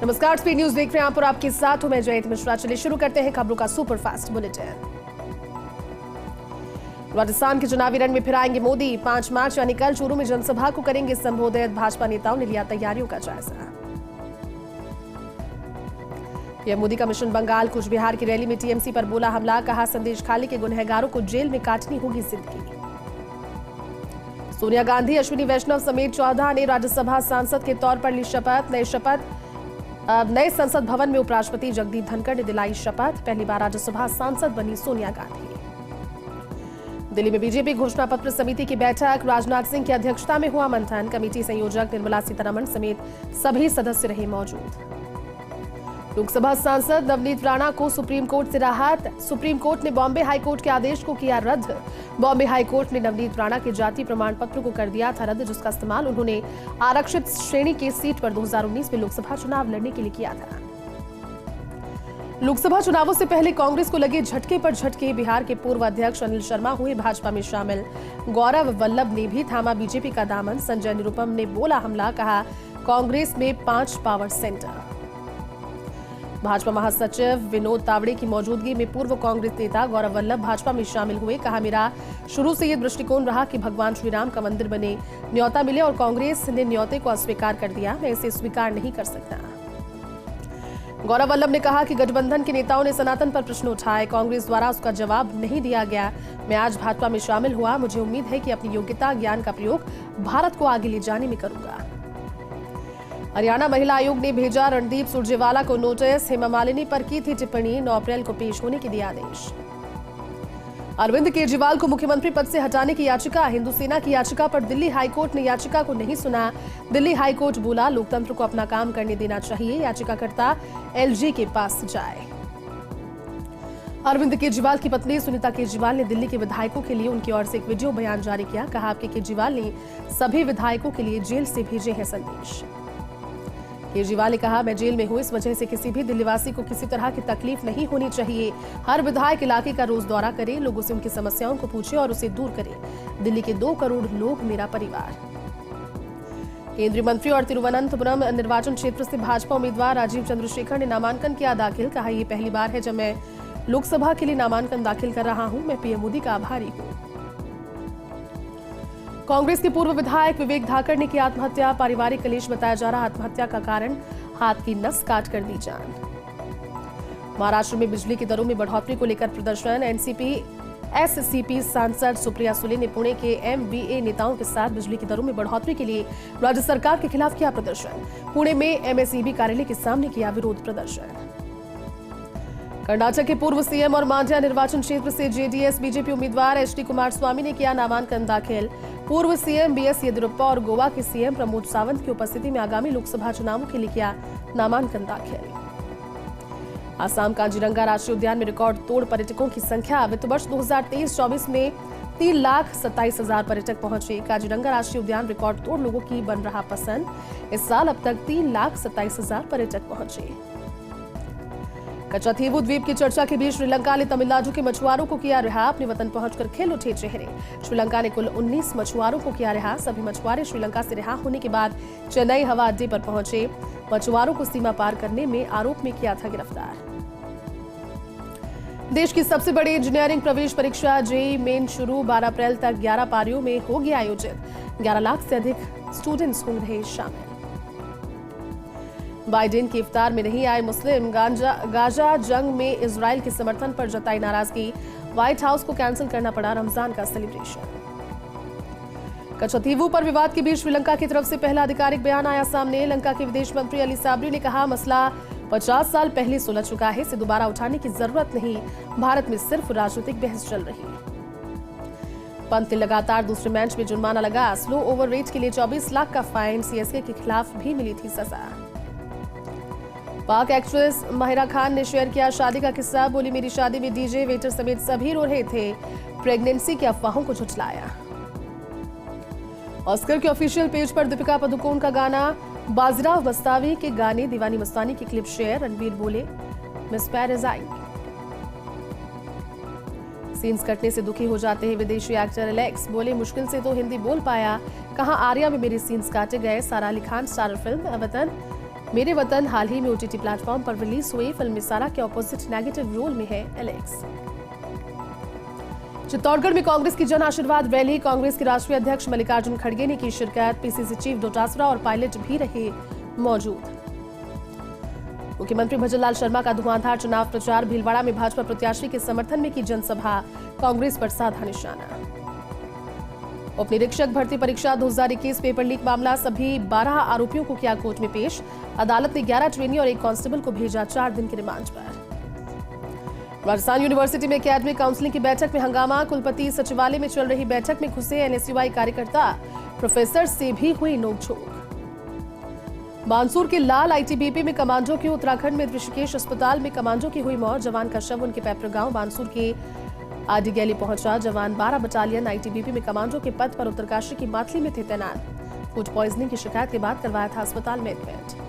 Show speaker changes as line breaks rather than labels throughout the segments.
नमस्कार, speed news देख रहे हैं आप और आपके साथ हूं मैं जयंत मिश्रा। चलिए शुरू करते हैं खबरों का सुपरफास्ट बुलेटिन। राजस्थान के चुनावी रण में फिर आएंगे मोदी। 5 मार्च यानी कल चूरू में जनसभा को करेंगे संबोधित। भाजपा नेताओं ने लिया तैयारियों का जायजा। पीएम मोदी का मिशन बंगाल। कूच बिहार की रैली में टीएमसी पर बोला हमला। कहा संदेश खाली के गुनहगारों को जेल में काटनी होगी जिंदगी। सोनिया गांधी, अश्विनी वैष्णव समेत 14 ने राज्यसभा सांसद के तौर पर ली शपथ। नए संसद भवन में उपराष्ट्रपति जगदीप धनखड़ ने दिलाई शपथ। पहली बार राज्यसभा सांसद बनी सोनिया गांधी। दिल्ली में बीजेपी घोषणा पत्र समिति की बैठक। राजनाथ सिंह की अध्यक्षता में हुआ मंथन। कमेटी संयोजक निर्मला सीतारमण समेत सभी सदस्य रहे मौजूद। लोकसभा सांसद नवनीत राणा को सुप्रीम कोर्ट से राहत। सुप्रीम कोर्ट ने बॉम्बे हाईकोर्ट के आदेश को किया रद्द। बॉम्बे हाईकोर्ट ने नवनीत राणा के जाति प्रमाण पत्र को कर दिया था रद्द, जिसका इस्तेमाल उन्होंने आरक्षित श्रेणी की सीट पर 2019 में लोकसभा चुनाव लड़ने के लिए किया था। लोकसभा चुनावों से पहले कांग्रेस को लगे झटके पर झटके। बिहार के पूर्व अध्यक्ष अनिल शर्मा हुए भाजपा में शामिल। गौरव वल्लभ ने भी थामा बीजेपी का दामन। संजय निरुपम ने बोला हमला। कहा कांग्रेस में 5 पावर सेंटर। भाजपा महासचिव विनोद तावड़े की मौजूदगी में पूर्व कांग्रेस नेता गौरव वल्लभ भाजपा में शामिल हुए। कहा मेरा शुरू से यह दृष्टिकोण रहा कि भगवान श्री राम का मंदिर बने, न्योता मिले और कांग्रेस ने न्योते को अस्वीकार कर दिया। मैं इसे स्वीकार नहीं कर सकता। गौरव वल्लभ ने कहा कि गठबंधन के नेताओं ने सनातन पर प्रश्न उठाए, कांग्रेस द्वारा उसका जवाब नहीं दिया गया। मैं आज भाजपा में शामिल हुआ। मुझे उम्मीद है कि अपनी योग्यता ज्ञान का प्रयोग भारत को आगे ले जाने में करूंगा। हरियाणा महिला आयोग ने भेजा रणदीप सुरजेवाला को नोटिस। हेमा मालिनी पर की थी टिप्पणी। 9 अप्रैल को पेश होने के दिया आदेश। अरविंद केजरीवाल को मुख्यमंत्री पद से हटाने की याचिका। हिंदू सेना की याचिका पर दिल्ली हाईकोर्ट ने याचिका को नहीं सुना। दिल्ली हाईकोर्ट बोला लोकतंत्र को अपना काम करने देना चाहिए। याचिकाकर्ता एलजी के पास जाए। अरविंद केजरीवाल की पत्नी सुनीता केजरीवाल ने दिल्ली के विधायकों के लिए उनकी ओर से एक वीडियो बयान जारी किया। कहा आपके केजरीवाल ने सभी विधायकों के लिए जेल से भेजे हैं संदेश। केजरीवाल ने कहा मैं जेल में हूं, इस वजह से किसी भी दिल्लीवासी को किसी तरह की तकलीफ नहीं होनी चाहिए। हर विधायक इलाके का रोज दौरा करे, लोगों से उनकी समस्याओं को पूछे और उसे दूर करे। दिल्ली के 2 करोड़ लोग मेरा परिवार। केंद्रीय मंत्री और तिरुवनंतपुरम निर्वाचन क्षेत्र से भाजपा उम्मीदवार राजीव चंद्रशेखर ने नामांकन किया दाखिल। कहा यह पहली बार है जब मैं लोकसभा के लिए नामांकन दाखिल कर रहा हूं। मैं पीएम मोदी का आभारी हूं। कांग्रेस के पूर्व विधायक विवेक धाकड़ ने की आत्महत्या। पारिवारिक कलेश बताया जा रहा आत्महत्या का कारण, हाथ की नस काट कर दी जान। महाराष्ट्र में बिजली की दरों में बढ़ोतरी को लेकर प्रदर्शन। एससीपी सांसद सुप्रिया सुले ने पुणे के एमवीए नेताओं के साथ बिजली की दरों में बढ़ोतरी के लिए राज्य सरकार के खिलाफ किया प्रदर्शन। पुणे में एमएसईबी कार्यालय के सामने किया विरोध प्रदर्शन। कर्नाटक के पूर्व सीएम और मांड्या निर्वाचन क्षेत्र से जेडीएस बीजेपी उम्मीदवार एचडी कुमारस्वामी ने किया नामांकन दाखिल। पूर्व सीएम बीएस येदियुरप्पा और गोवा के सीएम प्रमोद सावंत की उपस्थिति में आगामी लोकसभा चुनावों के लिए किया नामांकन दाखिल। आसाम काजीरंगा राष्ट्रीय उद्यान में रिकॉर्ड तोड़ पर्यटकों की संख्या। वित्त वर्ष 2023-24 में 3,27,000 पर्यटक पहुंचे। काजीरंगा राष्ट्रीय उद्यान रिकॉर्ड तोड़ लोगों की बन रहा पसंद। इस साल अब तक 3,27,000 पर्यटक पहुंचे। कच्चाथीवू द्वीप की चर्चा के बीच श्रीलंका ने तमिलनाडु के मछुआरों को किया रिहा। अपने वतन पहुंचकर खिल उठे चेहरे। श्रीलंका ने कुल 19 मछुआरों को किया रिहा। सभी मछुआरे श्रीलंका से रिहा होने के बाद चेन्नई हवा अड्डे पर पहुंचे। मछुआरों को सीमा पार करने में आरोप में किया था गिरफ्तार। देश की सबसे बड़ी इंजीनियरिंग प्रवेश परीक्षा जेईई मेन शुरू। 12 अप्रैल तक 11 पारियों में होगी आयोजित। 11 लाख से अधिक स्टूडेंट्स हो रहे शामिल। बाइडेन की इफ्तार में नहीं आए मुस्लिम। गाजा जंग में इजराइल के समर्थन पर जताई नाराजगी। व्हाइट हाउस को कैंसिल करना पड़ा रमजान का सेलिब्रेशन। कच्चाथीवू पर विवाद के बीच श्रीलंका की तरफ से पहला आधिकारिक बयान आया सामने। लंका के विदेश मंत्री अली साबरी ने कहा मसला 50 साल पहले सुलझ चुका है, इसे दोबारा उठाने की जरूरत नहीं। भारत में सिर्फ राजनीतिक बहस चल रही। पंत ने लगातार दूसरे मैच में जुर्माना लगा। स्लो ओवर रेट के लिए 24 लाख का फाइन। सीएसके के खिलाफ भी मिली थी सजा। पाक एक्ट्रेस माहिरा खान ने शेयर किया शादी का किस्सा। बोली मेरी शादी में डीजे वेटर समेत सभी रो रहे थे। प्रेगनेंसी की अफवाहों को झुठलाया। ऑस्कर के ऑफिशियल पेज पर दीपिका पादुकोण का गाना। बाजीराव मस्तानी के गाने दीवानी मस्तानी की क्लिप शेयर। रणबीर बोले मिस पैरिस आई। सीन्स कटने से दुखी हो जाते हैं विदेशी एक्टर एलेक्स। बोले मुश्किल से तो हिंदी बोल पाया। कहा आर्या में मेरे सीन्स काटे गए। सारा अली खान स्टारर फिल्म वतन मेरे वतन हाल ही में OTT प्लेटफॉर्म पर रिलीज हुई फिल्म सारा के ऑपोजिट नेगेटिव रोल में है एलेक्स। चित्तौड़गढ़ में कांग्रेस की जन आशीर्वाद रैली, कांग्रेस के राष्ट्रीय अध्यक्ष मल्लिकार्जुन खड़गे ने की शिरकत, PCC चीफ डोटासरा और पायलट भी रहे मौजूद। मुख्यमंत्री भजनलाल शर्मा का धुआंधार चुनाव प्रचार, भीलवाड़ा में भाजपा प्रत्याशी के समर्थन में की जनसभा, कांग्रेस पर साधा निशाना। उप निरीक्षक भर्ती परीक्षा 2021 पेपर लीक मामला, सभी 12 आरोपियों को किया कोर्ट में पेश, अदालत ने 11 ट्रेनी और 1 कांस्टेबल को भेजा 4 दिन के रिमांड पर। राजस्थान यूनिवर्सिटी में एकेडमिक काउंसिलिंग की बैठक में हंगामा, कुलपति सचिवालय में चल रही बैठक में घुसे NSUI कार्यकर्ता, प्रोफेसर से भी हुई नोकझोंक। बानसूर के लाल ITBP में कमांडो की, उत्तराखंड में ऋषिकेश अस्पताल में कमांडो की हुई मौत, जवान का शव उनके पैतृक गांव बानसूर के आडी गैली पहुंचा। जवान 12 बटालियन ITBP में कमांडो के पद पर उत्तरकाशी की माथली में थे तैनात। फूड पॉइजनिंग की शिकायत के बाद करवाया था अस्पताल में एडमिट।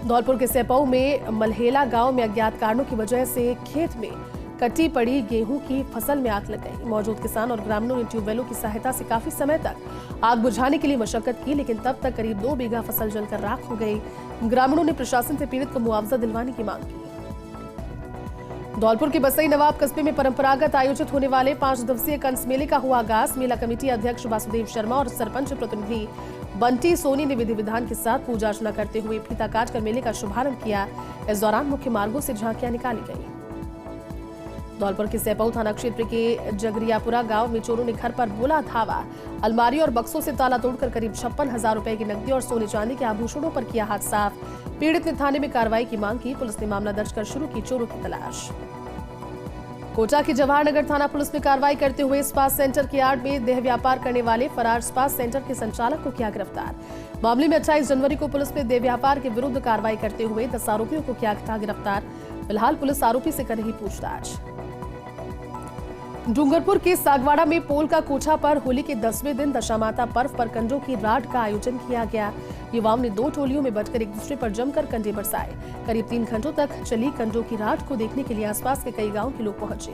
धौलपुर के सेपऊ में मलहेला गांव में अज्ञात कारणों की वजह से खेत में कटी पड़ी गेहूं की फसल में आग लग गई। मौजूद किसान और ग्रामीणों ने ट्यूबवेलों की सहायता से काफी समय तक आग बुझाने के लिए मशक्कत की, लेकिन तब तक करीब 2 बीघा फसल जलकर राख हो गई। ग्रामीणों ने प्रशासन से पीड़ित को मुआवजा दिलवाने की मांग की। धौलपुर के बसई नवाब कस्बे में परंपरागत आयोजित होने वाले 5 दिवसीय कंस मेले का हुआ आगाज। मेला कमेटी अध्यक्ष वासुदेव शर्मा और सरपंच प्रतिनिधि बंटी सोनी ने विधि विधान के साथ पूजा अर्चना करते हुए फीता काटकर मेले का शुभारंभ किया। इस दौरान मुख्य मार्गों से झांकियां निकाली गई। धौलपुर के सेपऊ थाना क्षेत्र के जगरियापुरा गांव में चोरों ने घर पर बोला धावा, अलमारी और बक्सों से ताला तोड़कर करीब 56,000 रुपए की नकदी और सोने चांदी के आभूषणों पर किया हाथ साफ। पीड़ित ने थाने में कार्रवाई की मांग की। पुलिस ने मामला दर्ज कर शुरू की चोरों की तलाश। कोटा की जवाहर नगर थाना पुलिस ने कार्रवाई करते हुए स्पा सेंटर की आड़ में देह व्यापार करने वाले फरार स्पा सेंटर के संचालक को किया गिरफ्तार। मामले में 28 जनवरी को पुलिस ने देह व्यापार के विरुद्ध कार्रवाई करते हुए 10 आरोपियों को किया था गिरफ्तार। फिलहाल पुलिस आरोपी से कर रही पूछताछ। डूंगरपुर के सागवाड़ा में पोल का कोठा पर होली के 10वें दिन दशामाता पर्व पर कंडों की राड का आयोजन किया गया। युवाओं ने 2 टोलियों में बंटकर एक दूसरे पर जमकर कंडे बरसाए। करीब 3 घंटों तक चली कंडों की राड को देखने के लिए आसपास के कई गांव के लोग पहुंचे।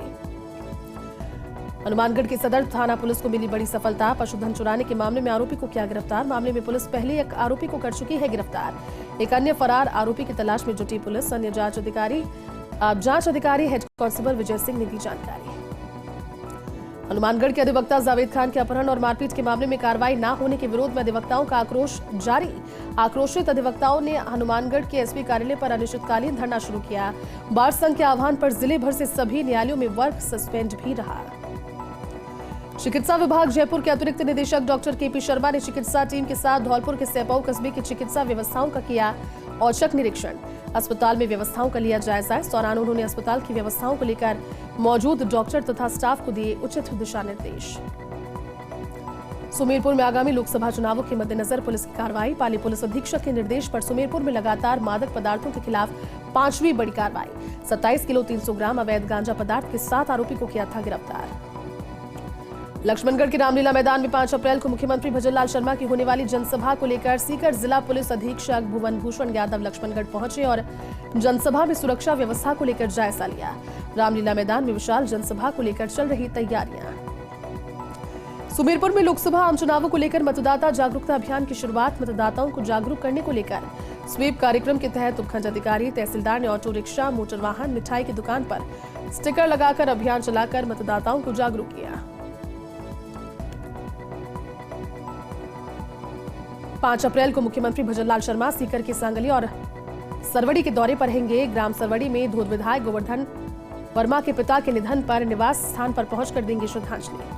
हनुमानगढ़ के सदर थाना पुलिस को मिली बड़ी सफलता, पशुधन चुराने के मामले में आरोपी को किया गिरफ्तार। मामले में पुलिस पहले एक आरोपी को कर चुकी है गिरफ्तार। एक अन्य फरार आरोपी की तलाश में जुटी पुलिस। अन्य जांच अधिकारी हेड कांस्टेबल विजय सिंह ने दी जानकारी। हनुमानगढ़ के अधिवक्ता जावेद खान के अपहरण और मारपीट के मामले में कार्रवाई न होने के विरोध में अधिवक्ताओं का आक्रोश जारी। आक्रोशित अधिवक्ताओं ने हनुमानगढ़ के SP कार्यालय पर अनिश्चितकालीन धरना शुरू किया। बार संघ के आह्वान पर जिले भर से सभी न्यायालयों में वर्क सस्पेंड भी रहा। चिकित्सा विभाग जयपुर के अतिरिक्त निदेशक डॉक्टर KP शर्मा ने चिकित्सा टीम के साथ धौलपुर के सेपऊ कस्बे की चिकित्सा व्यवस्थाओं का किया औचक निरीक्षण। अस्पताल में व्यवस्थाओं का लिया जायजा। इस दौरान उन्होंने अस्पताल की व्यवस्थाओं को लेकर मौजूद डॉक्टर तथा स्टाफ को दिए उचित दिशा निर्देश। सुमेरपुर में आगामी लोकसभा चुनावों के मद्देनजर पुलिस की कार्रवाई। पाली पुलिस अधीक्षक के निर्देश पर सुमेरपुर में लगातार मादक पदार्थों के खिलाफ 5वीं बड़ी कार्रवाई। 27 किलो 300 ग्राम अवैध गांजा पदार्थ के 7 आरोपी को किया था गिरफ्तार। लक्ष्मणगढ़ के रामलीला मैदान में 5 अप्रैल को मुख्यमंत्री भजनलाल शर्मा की होने वाली जनसभा को लेकर सीकर जिला पुलिस अधीक्षक भुवन भूषण यादव लक्ष्मणगढ़ पहुंचे और जनसभा में सुरक्षा व्यवस्था को लेकर जायजा लिया। रामलीला मैदान में विशाल जनसभा को लेकर चल रही तैयारियां। सुमेरपुर में लोकसभा आम चुनावों को लेकर मतदाता जागरूकता अभियान की शुरुआत। मतदाताओं को जागरूक करने को लेकर स्वीप कार्यक्रम के तहत उपखंड अधिकारी तहसीलदार ने ऑटो रिक्शा, मोटर वाहन, मिठाई की दुकान पर स्टिकर लगाकर अभियान चलाकर मतदाताओं को जागरूक किया। 5 अप्रैल को मुख्यमंत्री भजनलाल शर्मा सीकर के सांगली और सरवड़ी के दौरे पर रहेंगे। ग्राम सरवड़ी में धूद विधायक गोवर्धन वर्मा के पिता के निधन पर निवास स्थान पर पहुंचकर देंगे श्रद्धांजलि।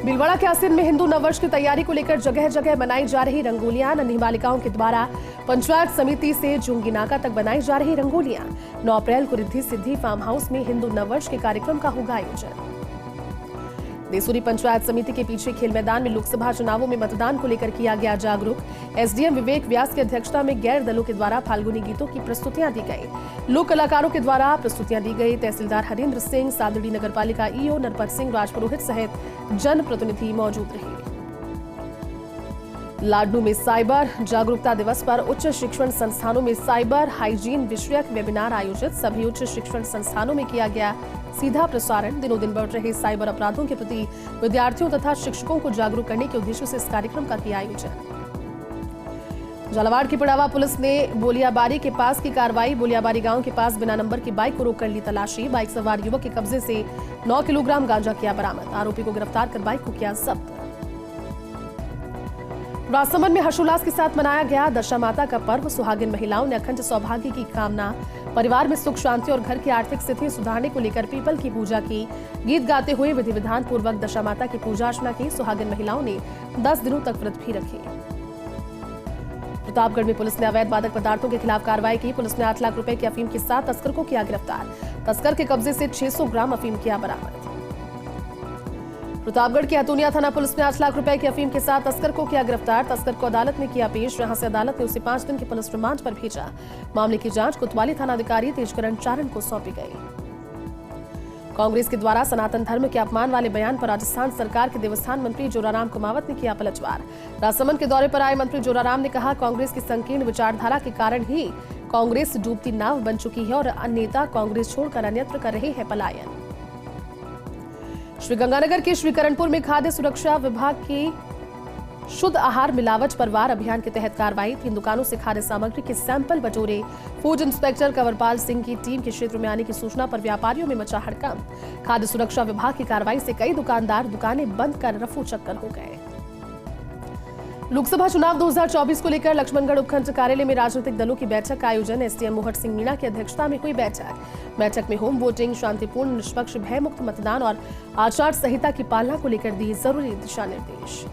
भीलवाड़ा के आसिन में हिंदू नववर्ष की तैयारी को लेकर जगह जगह बनाई जा रही रंगोलियां। नन्ही बालिकाओं के द्वारा पंचायत समिति से जुंगी नाका तक बनाई जा रही रंगोलियां। 9 अप्रैल को रिद्धि सिद्धि फार्म हाउस में हिंदू नववर्ष के कार्यक्रम का होगा आयोजन। देसूरी पंचायत समिति के पीछे खेल मैदान में लोकसभा चुनावों में मतदान को लेकर किया गया जागरूक। एसडीएम विवेक व्यास की अध्यक्षता में गैर दलों के द्वारा फाल्गुनी गीतों की प्रस्तुतियां दी गई। लोक कलाकारों के द्वारा प्रस्तुतियां दी गई। तहसीलदार हरेंद्र सिंह, सादड़ी नगरपालिका ईओ नरपत सिंह राजपुरोहित सहित जनप्रतिनिधि मौजूद रहे। लाडनू में साइबर जागरूकता दिवस पर उच्च शिक्षण संस्थानों में साइबर हाइजीन विषयक वेबिनार आयोजित। सभी उच्च शिक्षण संस्थानों में किया गया सीधा प्रसारण। दिनों दिन बढ़ रहे साइबर अपराधों के प्रति विद्यार्थियों तथा शिक्षकों को जागरूक करने के उद्देश्य से इस कार्यक्रम का किया आयोजन। झालावाड़ की पिड़ावा पुलिस ने बोलियाबारी के पास की कार्रवाई। बोलियाबारी गांव के पास बिना नंबर की बाइक को रोककर ली तलाशी। बाइक सवार युवक के कब्जे से 9 किलोग्राम गांजा किया बरामद। आरोपी को गिरफ्तार कर बाइक को किया जब्त। राजसमंद में हर्षोल्लास के साथ मनाया गया दशा माता का पर्व। सुहागिन महिलाओं ने अखंड सौभाग्य की कामना, परिवार में सुख शांति और घर की आर्थिक स्थिति सुधारने को लेकर पीपल की पूजा की। गीत गाते हुए विधि विधान पूर्वक दशा माता की पूजा अर्चना की। सुहागिन महिलाओं ने 10 दिनों तक व्रत भी रखे। प्रतापगढ़ में पुलिस ने अवैध मादक पदार्थों के खिलाफ कार्रवाई की। पुलिस ने 8 लाख रुपए की अफीम के साथ तस्कर को किया गिरफ्तार। तस्कर के कब्जे से 600 ग्राम अफीम किया बरामद। प्रतापगढ़ की अतुनिया थाना पुलिस ने 8 लाख रुपए की अफीम के साथ तस्कर को किया गिरफ्तार। तस्कर को अदालत में किया पेश, जहां से अदालत ने उसे 5 दिन के पुलिस रिमांड पर भेजा। मामले की जांच कोतवाली थानाधिकारी तेजकरण चारण को सौंपी गई। कांग्रेस के द्वारा सनातन धर्म के अपमान वाले बयान पर राजस्थान सरकार के देवस्थान मंत्री जोराराम कुमावत ने किया पलटवार। राजसमंद के दौरे पर आए मंत्री जोराराम ने कहा, कांग्रेस की संकीर्ण विचारधारा के कारण ही कांग्रेस डूबती नाव बन चुकी है और नेता कांग्रेस छोड़कर अन्यत्र कर रहे हैं पलायन। श्रीगंगानगर के श्रीकरणपुर में खाद्य सुरक्षा विभाग की शुद्ध आहार मिलावट पर वार अभियान के तहत कार्रवाई। 3 दुकानों से खाद्य सामग्री के सैंपल बटोरे। फूड इंस्पेक्टर कंवरपाल सिंह की टीम के क्षेत्र में आने की सूचना पर व्यापारियों में मचा हड़कंप। खाद्य सुरक्षा विभाग की कार्रवाई से कई दुकानदार दुकानें बंद कर रफू चक्कर हो गए। लोकसभा चुनाव 2024 को लेकर लक्ष्मणगढ़ उपखंड कार्यालय में राजनीतिक दलों की बैठक का आयोजन। एसडीएम मोहट सिंह मीणा की अध्यक्षता में हुई बैठक में होम वोटिंग, शांतिपूर्ण, निष्पक्ष, भयमुक्त मतदान और आचार संहिता की पालना को लेकर दिए जरूरी दिशा निर्देश।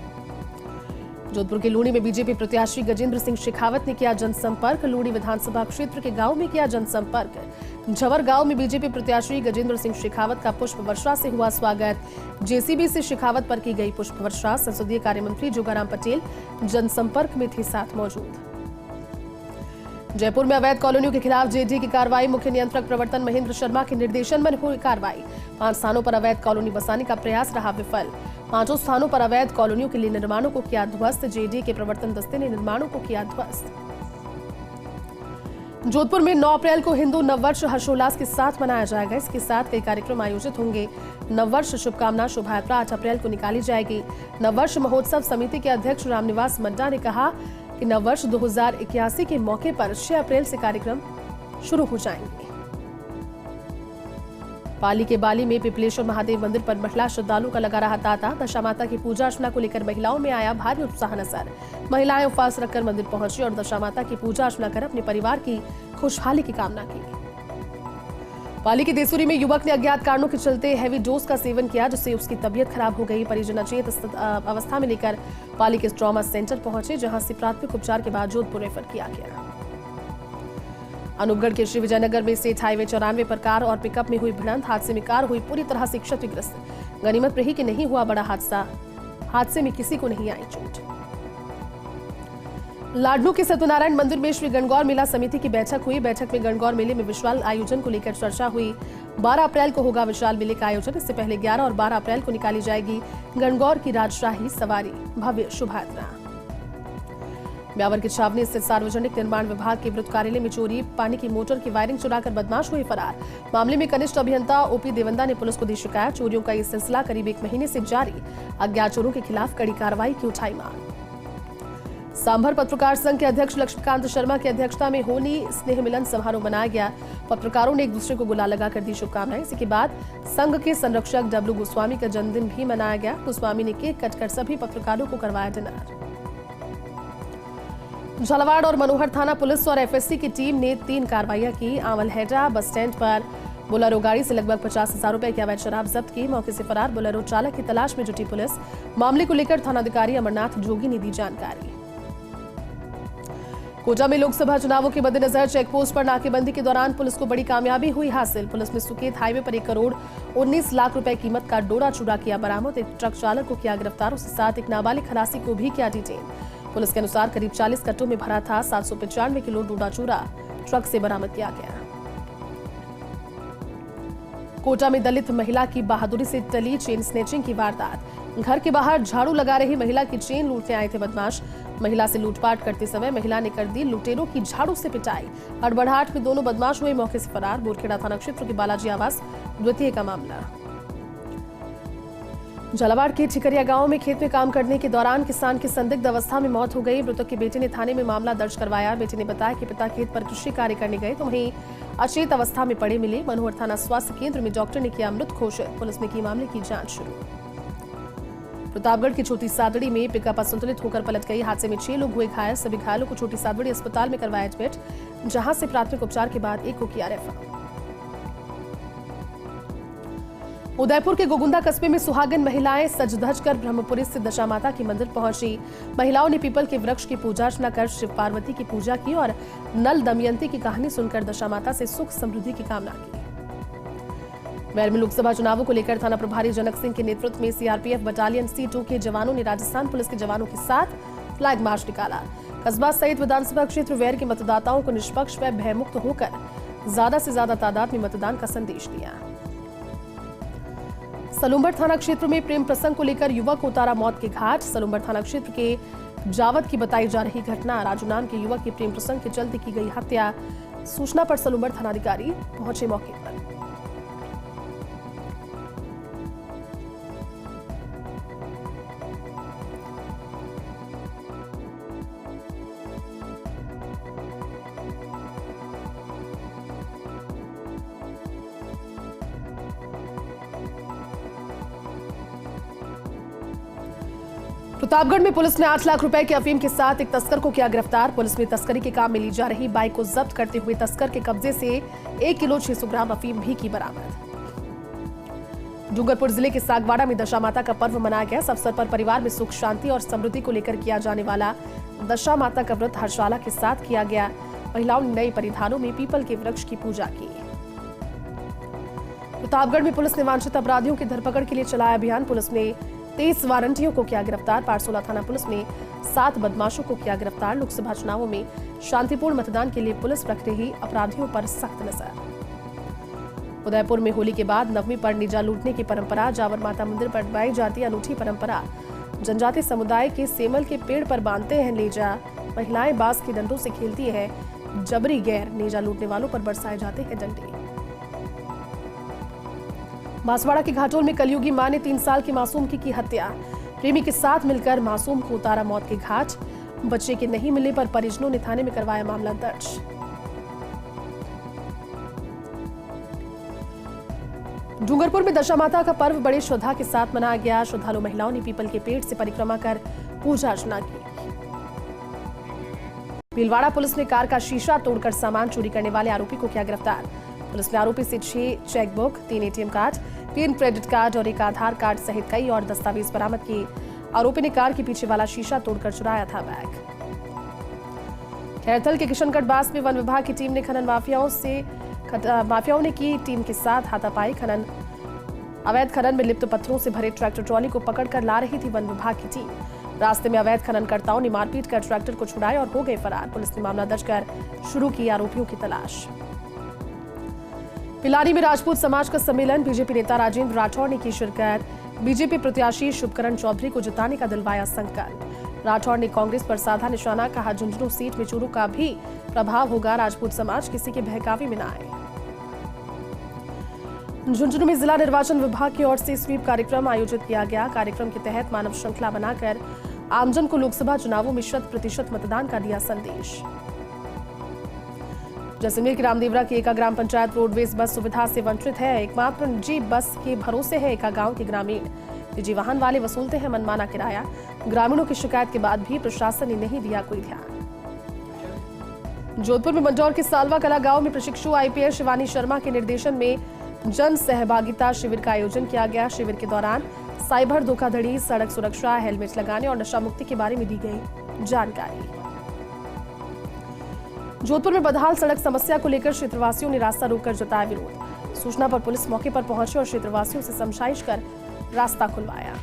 जोधपुर के लूणी में बीजेपी प्रत्याशी गजेंद्र सिंह शेखावत ने किया जनसंपर्क। लूणी विधानसभा क्षेत्र के गांव में किया जनसंपर्क। झवर गांव में बीजेपी प्रत्याशी गजेंद्र सिंह शेखावत का पुष्प वर्षा से हुआ स्वागत। जेसीबी से शेखावत पर की गई पुष्प वर्षा। संसदीय कार्य मंत्री जोगाराम पटेल जनसंपर्क में थे साथ मौजूद। जयपुर में अवैध कॉलोनियों के खिलाफ जेडी की कार्रवाई। मुख्य नियंत्रक प्रवर्तन महेंद्र शर्मा के निर्देशन में हुई कार्रवाई। 5 स्थानों पर अवैध कॉलोनी बसाने का प्रयास रहा विफल। 5 स्थानों पर अवैध कॉलोनियों के लिए निर्माणों को किया ध्वस्त। जेडी के प्रवर्तन दस्ते ने निर्माणों को किया ध्वस्त। जोधपुर में 9 अप्रैल को हिंदू नववर्ष हर्षोल्लास के साथ मनाया जाएगा। इसके साथ कई कार्यक्रम आयोजित होंगे। नववर्ष शुभकामना शोभा यात्रा 8 अप्रैल को निकाली जाएगी। नववर्ष महोत्सव समिति के अध्यक्ष रामनिवास मड्डा ने कहा कि नववर्ष 2081 के मौके पर 6 अप्रैल से कार्यक्रम शुरू हो जाएंगे। पाली के बाली में पिपलेश्वर महादेव मंदिर पर महिला श्रद्धालुओं का लगा रहा तांता। दशा माता की पूजा अर्चना को लेकर महिलाओं में आया भारी उत्साह नजर। महिलाएं उपवास रखकर मंदिर पहुंची और दशा माता की पूजा अर्चना कर अपने परिवार की खुशहाली की कामना की। पाली के देसूरी में युवक ने अज्ञात कारणों के चलते हैवी डोज का सेवन किया, जिससे उसकी तबीयत खराब हो गई। परिजन अचेत अवस्था में लेकर पाली के ट्रॉमा सेंटर पहुंचे, जहां से प्राथमिक उपचार के बाद जोधपुर रेफर किया गया। अनूपगढ़ के श्री विजयनगर में स्टेट हाईवे 94 पर कार और पिकअप में हुई भिड़ंत। हादसे में कार हुई पूरी तरह से क्षतिग्रस्त। गनीमत रही कि नहीं हुआ बड़ा हादसा। हादसे में किसी को नहीं आई चोट। लाडनू के सत्यनारायण मंदिर में श्री गणगौर मेला समिति की बैठक हुई। बैठक में गणगौर मेले में विशाल आयोजन को लेकर चर्चा हुई। 12 अप्रैल को होगा विशाल मेले का आयोजन। इससे पहले 11 और 12 अप्रैल को निकाली जाएगी गणगौर की राजशाही सवारी भव्य शोभा यात्रा। ब्यावर के छावनी स्थित सार्वजनिक निर्माण विभाग के वृत्त कार्यालय में चोरी। पानी की मोटर की वायरिंग चुराकर बदमाश हुए फरार। मामले में कनिष्ठ अभियंता ओपी देवंदा ने पुलिस को दी शिकायत। चोरियों का ये सिलसिला करीब 1 महीने से जारी। अज्ञात चोरों के खिलाफ कड़ी कार्रवाई की उठाई मांग। सांभर पत्रकार संघ के अध्यक्ष लक्ष्मीकांत शर्मा की अध्यक्षता में होली स्नेह मिलन समारोह मनाया गया। पत्रकारों ने एक दूसरे को गुलाल लगाकर दी शुभकामनाएं। इसी के बाद संघ के संरक्षक डब्लू गोस्वामी का जन्मदिन भी मनाया गया। गोस्वामी ने केक कटकर सभी पत्रकारों को करवाया डिनर। झालावाड़ और मनोहर थाना पुलिस और एफएससी की टीम ने 3 कार्रवाइयां की। आंवलहेटा बस स्टैंड पर बोलेरो गाड़ी से लगभग 50,000 रुपए की अवैध शराब जब्त की। मौके से फरार बोलेरो चालक की तलाश में जुटी पुलिस। मामले को लेकर थानाधिकारी अमरनाथ जोगी ने दी जानकारी। कोटा में लोकसभा चुनावों के मद्देनजर चेकपोस्ट पर नाकेबंदी के दौरान पुलिस को बड़ी कामयाबी हुई हासिल। पुलिस ने सुकेत हाईवे पर 1 करोड़ 19 लाख रुपए कीमत का डोरा चूरा किया बरामद। एक ट्रक चालक को किया गिरफ्तार, उसके साथ एक नाबालिग खलासी को भी किया डिटेन। पुलिस के अनुसार करीब 40 कट्टों में भरा था 795 किलो डोरा चूरा ट्रक से बरामद किया गया। कोटा में दलित महिला की बहादुरी से टली चेन स्नैचिंग की वारदात। घर के बाहर झाड़ू लगा रही महिला की चेन लूटने आए थे बदमाश। महिला से लूटपाट करते समय महिला ने कर दी लुटेरों की झाड़ू से पिटाई। हड़बड़ाहट में दोनों बदमाश हुए मौके से फरार। बोरखेड़ा थाना क्षेत्र के बालाजी आवास द्वितीय का मामला। झालावाड़ के ठिकरिया गांव में खेत में काम करने के दौरान किसान की संदिग्ध अवस्था में मौत हो गई। मृतक के बेटे ने थाने में मामला दर्ज करवाया। बेटे ने बताया कि पिता खेत पर कृषि कार्य करने गए तो वहीं अचेत अवस्था में पड़े मिले। मनोहर थाना स्वास्थ्य केंद्र में डॉक्टर ने किया मृत घोषित। पुलिस ने की मामले की जांच शुरू। प्रतापगढ़ की छोटी सादड़ी में पिकअप असंतुलित होकर पलट गई। हादसे में 6 लोग हुए घायल। सभी घायलों को छोटी सादड़ी अस्पताल में करवाया एडमिट, जहां से प्राथमिक उपचार के बाद एक को किया रेफर। उदयपुर के गोगुंदा कस्बे में सुहागिन महिलाएं सज धज कर ब्रह्मपुरी स्थित दशा माता के मंदिर पहुंची। महिलाओं ने पीपल के वृक्ष की पूजा अर्चना कर शिव पार्वती की पूजा की और नल दमयंती की कहानी सुनकर दशा माता से सुख समृद्धि की कामना की। वैर में लोकसभा चुनावों को लेकर थाना प्रभारी जनक सिंह के नेतृत्व में सीआरपीएफ बटालियन C2 के जवानों ने राजस्थान पुलिस के जवानों के साथ फ्लैग मार्च निकाला। कस्बा सहित विधानसभा क्षेत्र वैर के मतदाताओं को निष्पक्ष व भयमुक्त होकर ज्यादा से ज्यादा तादाद में मतदान का संदेश दिया। सलूंबर थाना क्षेत्र में प्रेम प्रसंग को लेकर युवक को उतारा मौत के घाट। सलूंबर थाना क्षेत्र के जावत की बताई जा रही घटना। राजू नाम के युवक की प्रेम प्रसंग के चलते की गई हत्या। सूचना पर सलूंबर थानाधिकारी पहुंचे मौके पर। प्रतापगढ़ में पुलिस ने 8 लाख रुपए के अफीम के साथ एक तस्कर को किया गिरफ्तार। पुलिस ने तस्करी के काम में ली जा रही बाइक को जब्त करते हुए तस्कर के कब्जे से 1 किलो 600 ग्राम अफीम भी की बरामद। डूंगरपुर जिले के सागवाड़ा में दशा माता का पर्व मनाया गया। इस अवसर पर परिवार में सुख शांति और समृद्धि को लेकर किया जाने वाला दशा माता का व्रत हर्षाला के साथ किया गया। महिलाओं ने नए परिधानों में पीपल के वृक्ष की पूजा की। प्रतापगढ़ में पुलिस ने वांछित अपराधियों की धरपकड़ के लिए चलाया अभियान। पुलिस ने 23 वारंटियों को किया गिरफ्तार। पारसोला थाना पुलिस ने 7 बदमाशों को किया गिरफ्तार। लोकसभा चुनावों में शांतिपूर्ण मतदान के लिए पुलिस रख रही अपराधियों पर सख्त नजर। उदयपुर में होली के बाद नवमी पर नेजा लूटने की परंपरा। जावर माता मंदिर पर निभाई जाती अनूठी परंपरा। जनजातीय समुदाय के सेमल के पेड़ पर बांधते हैं नेजा। महिलाएं बांस के डंडों से खेलती है जबरी गैर। नेजा लूटने वालों पर बरसाए जाते हैं डंडे। बांसवाड़ा के घाटोल में कलयुगी मां ने 3 साल की मासूम की हत्या। प्रेमी के साथ मिलकर मासूम को उतारा मौत के घाट। बच्चे के नहीं मिलने पर परिजनों ने थाने में करवाया मामला दर्ज। डूंगरपुर में दशा माता का पर्व बड़े श्रद्धा के साथ मनाया गया। श्रद्धालु महिलाओं ने पीपल के पेड़ से परिक्रमा कर पूजा अर्चना की। भीलवाड़ा पुलिस ने कार का शीशा तोड़कर सामान चोरी करने वाले आरोपी को किया गिरफ्तार। पुलिस ने आरोपी से 6 chequebook, 3 ATM card, 3 credit card और 1 आधार कार्ड सहित कई और दस्तावेज बरामद किए। आरोपी ने कार के पीछे वाला शीशा तोड़कर चुराया था बैग। खैरथल के किशनगढ़ बास में वन विभाग की टीम ने खनन माफियाओं ने की टीम के साथ हाथापाई। अवैध खनन में लिप्त पत्थरों से भरे ट्रैक्टर ट्रॉली को पकड़कर ला रही थी वन विभाग की टीम। रास्ते में अवैध खननकर्ताओं ने मारपीट कर ट्रैक्टर को छुड़ाया और हो गए फरार। पुलिस ने मामला दर्ज कर शुरू की आरोपियों की तलाश। पिलानी में राजपूत समाज का सम्मेलन। बीजेपी नेता राजेंद्र राठौड़ ने की शिरकत। बीजेपी प्रत्याशी शुभकरण चौधरी को जिताने का दिलवाया संकल्प। राठौड़ ने कांग्रेस पर साधा निशाना। कहा झुंझुनू सीट में चोरों का भी प्रभाव होगा। राजपूत समाज किसी के बहकावे में न आए। झुंझुनू में जिला निर्वाचन विभाग की ओर से स्वीप कार्यक्रम आयोजित किया गया। कार्यक्रम के तहत मानव श्रृंखला बनाकर आमजन को लोकसभा चुनावों में 100% मतदान का दिया संदेश। जैसलमेर के रामदेवरा की एका ग्राम पंचायत रोडवेज बस सुविधा से वंचित है। एकमात्र निजी बस के भरोसे है एका गांव के ग्रामीण। निजी वाहन वाले वसूलते हैं मनमाना किराया। ग्रामीणों की शिकायत के बाद भी प्रशासन ने नहीं दिया कोई ध्यान। जोधपुर में मंडौर के सालवा कला गांव में प्रशिक्षु आईपीएस शिवानी शर्मा के निर्देशन में जन सहभागिता शिविर का आयोजन किया गया। शिविर के दौरान साइबर धोखाधड़ी, सड़क सुरक्षा, हेलमेट लगाने और नशा मुक्ति के बारे में दी गई जानकारी। जोधपुर में बदहाल सड़क समस्या को लेकर क्षेत्रवासियों ने रास्ता रोककर जताया विरोध। सूचना पर पुलिस मौके पर पहुंची और क्षेत्रवासियों से समझाइश कर रास्ता खुलवाया।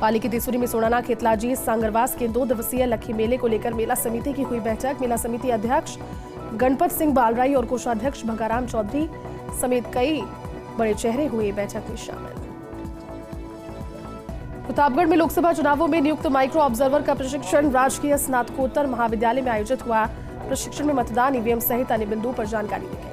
पाली के देसुरी में सोनाना खेतलाजी सांगरवास के 2 दिवसीय लखी मेले को लेकर मेला समिति की हुई बैठक। मेला समिति अध्यक्ष गणपत सिंह बालराई और कोषाध्यक्ष भगाराम चौधरी समेत कई बड़े चेहरे हुए बैठक में शामिल। प्रतापगढ़ में लोकसभा चुनावों में नियुक्त माइक्रो ऑब्जर्वर का प्रशिक्षण राजकीय स्नातकोत्तर महाविद्यालय में आयोजित हुआ। प्रशिक्षण में मतदान, ईवीएम सहित अन्य बिंदुओं पर जानकारी दी गई।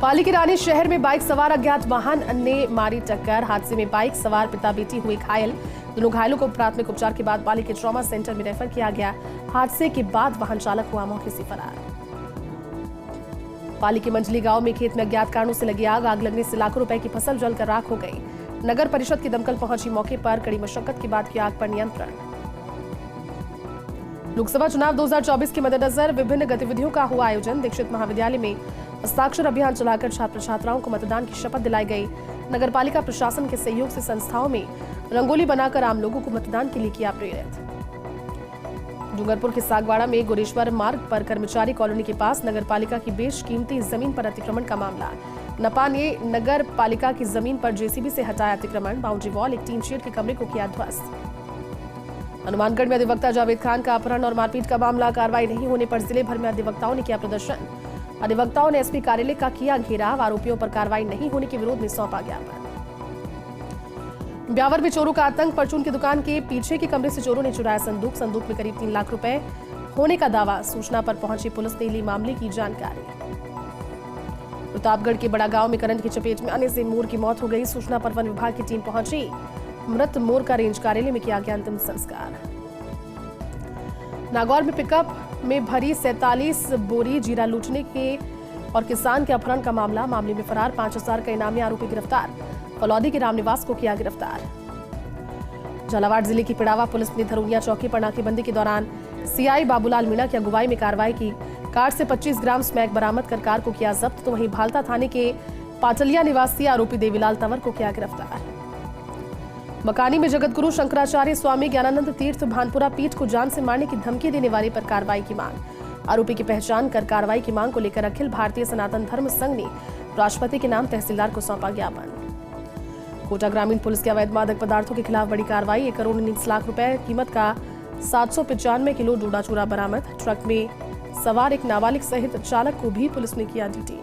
पाली के रानी शहर में बाइक सवार अज्ञात वाहन ने मारी टक्कर। हादसे में बाइक सवार पिता बेटी हुए घायल। दोनों घायलों को प्राथमिक उपचार के बाद पाली के ट्रॉमा सेंटर में रेफर किया गया। हादसे के बाद वाहन चालक हुआ मौके से फरार। पाली के मंजली गांव में खेत में अज्ञात कारणों से लगी आग लगने से लाखों रुपए की फसल जलकर राख हो गई। नगर परिषद की दमकल पहुंची मौके पर। कड़ी मशक्कत के बाद किया आग पर नियंत्रण। लोकसभा चुनाव 2024 के मद्देनजर विभिन्न गतिविधियों का हुआ आयोजन। दीक्षित महाविद्यालय में हस्ताक्षर अभियान चलाकर छात्र छात्राओं को मतदान की शपथ दिलाई गई। नगरपालिका प्रशासन के सहयोग से संस्थाओं में रंगोली बनाकर आम लोगों को मतदान के लिए किया प्रेरित। डूंगरपुर के सागवाड़ा में गुरेश्वर मार्ग पर कर्मचारी कॉलोनी के पास नगरपालिका की बेशकीमती जमीन पर अतिक्रमण का मामला। नपा ने नगर पालिका की जमीन पर जेसीबी से हटाया अतिक्रमण। बाउंड्री वॉल, एक टीन शेड के कमरे को किया ध्वस्त। हनुमानगढ़ में अधिवक्ता जावेद खान का अपहरण और मारपीट का मामला। कार्रवाई नहीं होने पर जिले भर में अधिवक्ताओं ने किया प्रदर्शन। अधिवक्ताओं ने एसपी कार्यालय का किया घेराव। आरोपियों पर कार्रवाई नहीं होने के विरोध में सौंपा ज्ञापन। ब्यावर में चोरों का आतंक। परचून की दुकान के पीछे के कमरे से चोरों ने चुराया संदूक में करीब 3 लाख रुपए होने का दावा। सूचना पर पहुंची पुलिस ने ली मामले की जानकारी। प्रतापगढ़ के बड़ा गांव में करंट की चपेट में आने से मोर की मौत हो गई। सूचना पर वन विभाग की टीम पहुंची। मृत मोर का रेंज कार्यालय में किया गया अंतिम संस्कार। नागौर में पिकअप में भरी 47 बोरी जीरा लूटने के और किसान के अपहरण का मामले में फरार 5000 का इनामी आरोपी गिरफ्तार। फलौदी के रामनिवास को किया गिरफ्तार। झालावाड़ जिले की पिड़ावा पुलिस ने धरुनिया चौकी पर नाकेबंदी के दौरान सीआई बाबूलाल मीणा की अगुवाई में कार्रवाई की। कार से 25 ग्राम स्मैक बरामद कर कार को किया जब्त। तो वहीं भालता थाने के पाटलिया निवासी आरोपी देवीलाल तंवर को किया गिरफ्तार। मकानी में जगतगुरु शंकराचार्य स्वामी ज्ञानानंद तीर्थ भानपुरा पीठ को जान से मारने की धमकी देने वाले पर कार्रवाई की मांग। आरोपी की पहचान कर कार्रवाई की मांग को लेकर अखिल भारतीय सनातन धर्म संघ ने राष्ट्रपति के नाम तहसीलदार को सौंपा ज्ञापन। कोटा ग्रामीण पुलिस के अवैध मादक पदार्थों के खिलाफ बड़ी कार्रवाई। 1 करोड़ 19 लाख रुपए कीमत का 795 किलो डोडा चूरा बरामद। ट्रक में सवार एक नाबालिग सहित चालक को भी पुलिस ने किया डीटी।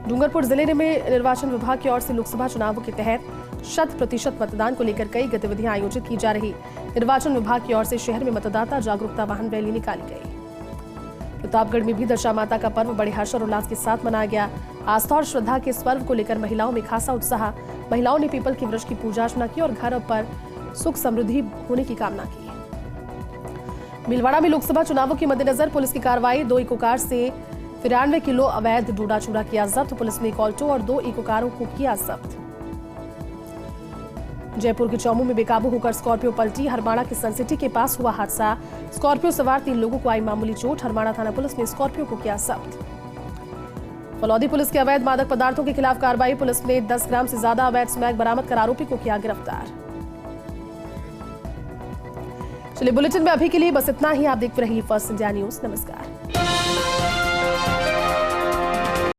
डूंगरपुर जिले में निर्वाचन विभाग की ओर से लोकसभा चुनावों के तहत 100% मतदान को लेकर कई गतिविधियां आयोजित की जा रही। निर्वाचन विभाग की ओर से शहर में मतदाता जागरूकता वाहन रैली निकाली गई। प्रतापगढ़ में भी दशा माता का पर्व बड़े हर्ष और उल्लास के साथ मनाया गया। आस्था और श्रद्धा के इस पर्व को लेकर महिलाओं में खासा उत्साह। महिलाओं ने पीपल के वृक्ष की पूजा अर्चना की और घर पर सुख समृद्धि होने की कामना की। भीलवाड़ा में लोकसभा चुनावों के मद्देनजर पुलिस की कार्रवाई। 2 इको कार से 93 किलो अवैध डोडा चूरा किया जब्त। पुलिस ने एक ऑल्टो और 2 इको कारों को किया जब्त। जयपुर के चौमू में बेकाबू होकर स्कॉर्पियो पलटी। हरमाड़ा के सनसिटी के पास हुआ हादसा। स्कॉर्पियो सवार 3 लोगों को आई मामूली चोट। हरमाड़ा थाना पुलिस ने स्कॉर्पियो को किया जब्त। फलौदी पुलिस के अवैध मादक पदार्थों के खिलाफ कार्रवाई। पुलिस ने 10 ग्राम से ज्यादा अवैध स्मैक बरामद कर आरोपी को किया गिरफ्तार। चलिए बुलेटिन में अभी के लिए बस इतना ही। आप देखते रहिए फर्स्ट इंडिया न्यूज। नमस्कार।